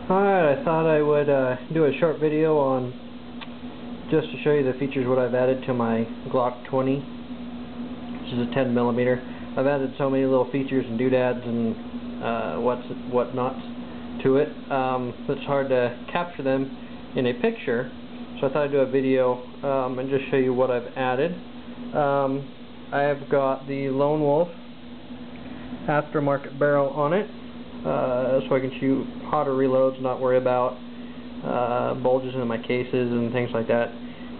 Alright, I thought I would do a short video on just to show you the features what I've added to my Glock 20, which is a 10mm. I've added so many little features and doodads and whatnots to it. It's hard to capture them in a picture, so I thought I'd do a video and just show you what I've added. I have got the Lone Wolf aftermarket barrel on it, so I can shoot hotter reloads, not worry about bulges in my cases and things like that.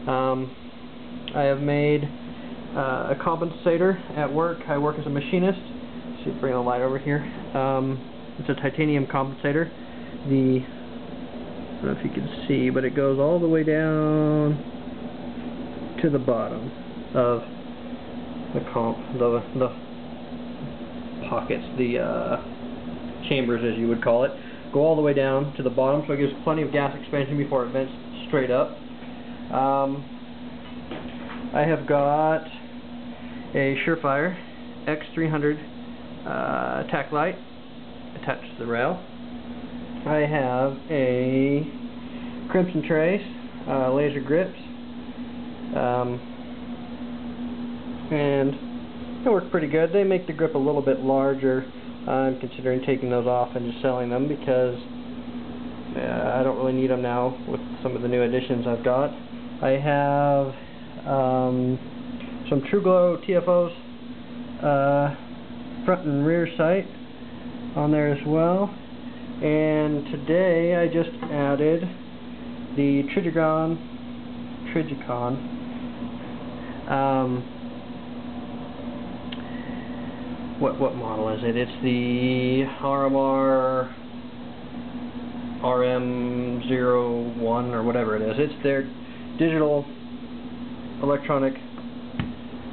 I have made a compensator at work. I work as a machinist. See, bring the light over here. It's a titanium compensator. I don't know if you can see, but it goes all the way down to the bottom of the pockets, the chambers as you would call it, go all the way down to the bottom, so it gives plenty of gas expansion before it vents straight up. I have got a Surefire X300 tack light attached to the rail. I have a Crimson Trace laser grips, and they work pretty good. They make the grip a little bit larger. I'm considering taking those off and just selling them because I don't really need them now with some of the new additions I've got. I have some True Glow TFOs front and rear sight on there as well. And today I just added the trijicon. What model is it? It's the RMR RM01 or whatever it is. It's their digital electronic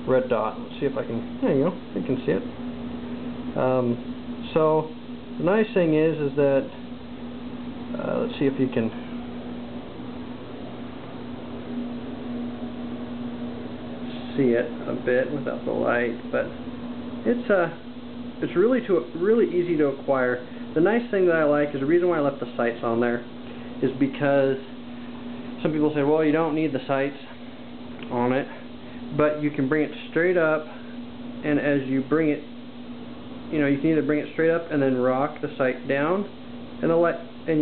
red dot. Let's see if I can. There you go. You can see it. So the nice thing is that let's see if you can see it a bit without the light, but it's really easy to acquire. The nice thing that I like is the reason why I left the sights on there is because some people say, well, you don't need the sights on it, but you can bring it straight up, and as you bring it, you can either bring it straight up and then rock the sight down, and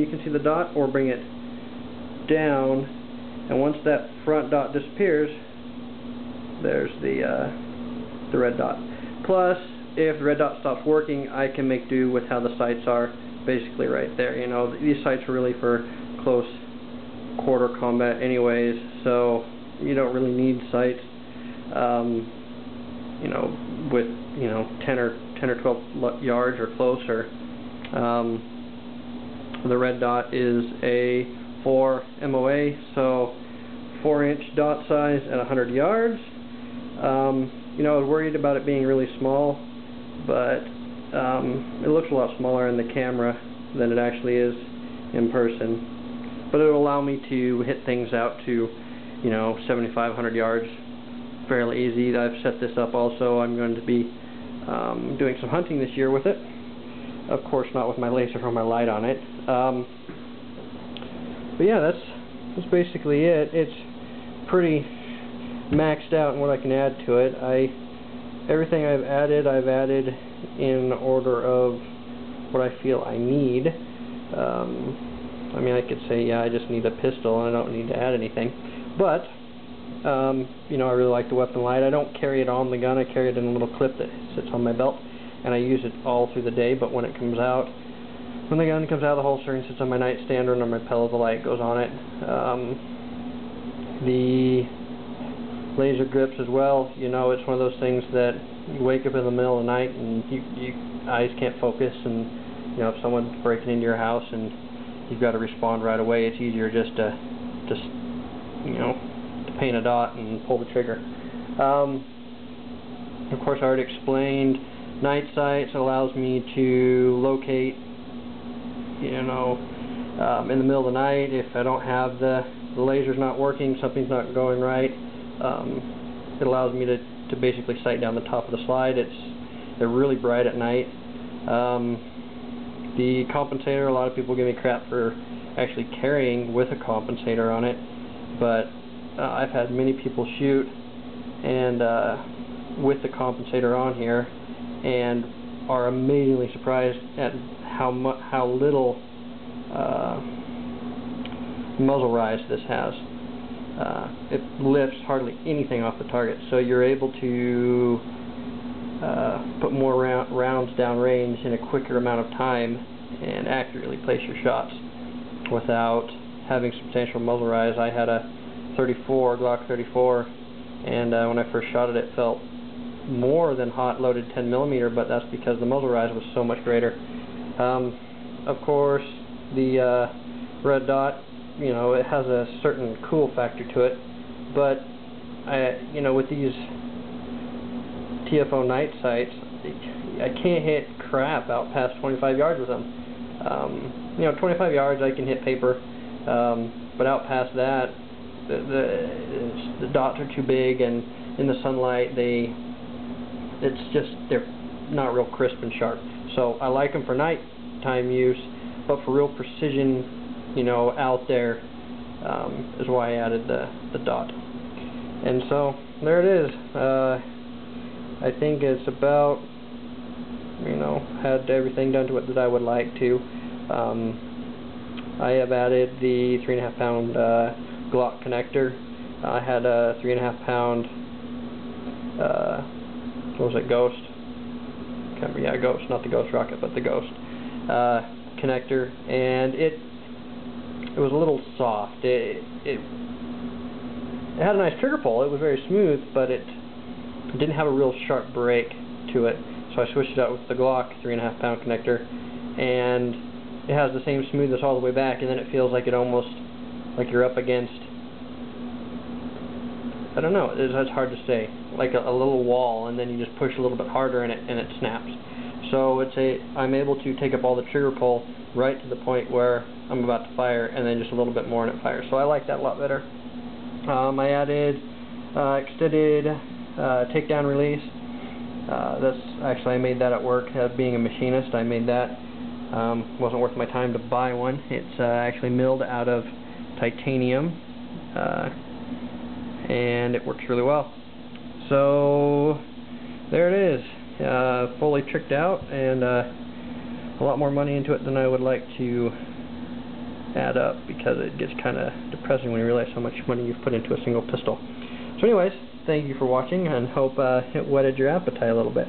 you can see the dot, or bring it down, and once that front dot disappears, there's the red dot. Plus, if the red dot stops working, I can make do with how the sights are basically right there. These sights are really for close quarter combat anyways, so you don't really need sights with 10 or 12 yards or closer. The red dot is a 4 MOA, so 4-inch dot size at 100 yards. I was worried about it being really small, but it looks a lot smaller in the camera than it actually is in person. But it'll allow me to hit things out to 7,500 yards fairly easy. I've set this up also. I'm going to be doing some hunting this year with it. Of course, not with my laser or my light on it. But yeah, that's basically it. It's pretty maxed out in what I can add to it. Everything I've added in order of what I feel I need. I could say, yeah, I just need a pistol and I don't need to add anything. But I really like the weapon light. I don't carry it on the gun. I carry it in a little clip that sits on my belt, and I use it all through the day. But when the gun comes out of the holster and sits on my nightstand or under my pillow, the light goes on it. The laser grips as well. It's one of those things that you wake up in the middle of the night and your eyes can't focus, and if someone's breaking into your house and you've got to respond right away, it's easier just to paint a dot and pull the trigger. Of course, I already explained night sights. Allows me to locate in the middle of the night if I don't have the laser's not working, something's not going right. It allows me to basically sight down the top of the slide. They're really bright at night. The compensator, a lot of people give me crap for actually carrying with a compensator on it, but I've had many people shoot and with the compensator on here and are amazingly surprised at how little muzzle rise this has. It lifts hardly anything off the target, so you're able to put more rounds downrange in a quicker amount of time and accurately place your shots without having substantial muzzle rise. I had a Glock 34, and when I first shot it, it felt more than hot loaded 10mm, but that's because the muzzle rise was so much greater. Of course, the red dot, you know, it has a certain cool factor to it, but with these TFO night sights, I can't hit crap out past 25 yards with them. 25 yards I can hit paper, but out past that, the dots are too big, and in the sunlight they're not real crisp and sharp. So I like them for nighttime use, but for real precision, out there, is why I added the dot. And so there it is. I think it's about, had everything done to it that I would like to. I have added the 3.5 pound Glock connector. I had a 3.5 pound what was it, Ghost? Yeah, Ghost, not the Ghost Rocket, but the Ghost connector, and it was a little soft. It had a nice trigger pull. It was very smooth, but it didn't have a real sharp break to it. So I switched it out with the Glock 3.5 pound connector, and it has the same smoothness all the way back, and then it feels like like you're up against, I don't know, it's hard to say, like a little wall, and then you just push a little bit harder and it snaps. So I'm able to take up all the trigger pull right to the point where I'm about to fire, and then just a little bit more and it fires. So I like that a lot better. I added extended takedown release. I made that at work. Being a machinist, I made that. Wasn't worth my time to buy one. It's actually milled out of titanium, and it works really well. So there it is, fully tricked out, and a lot more money into it than I would like to add up, because it gets kind of depressing when you realize how much money you've put into a single pistol. So anyways, thank you for watching, and hope it whetted your appetite a little bit.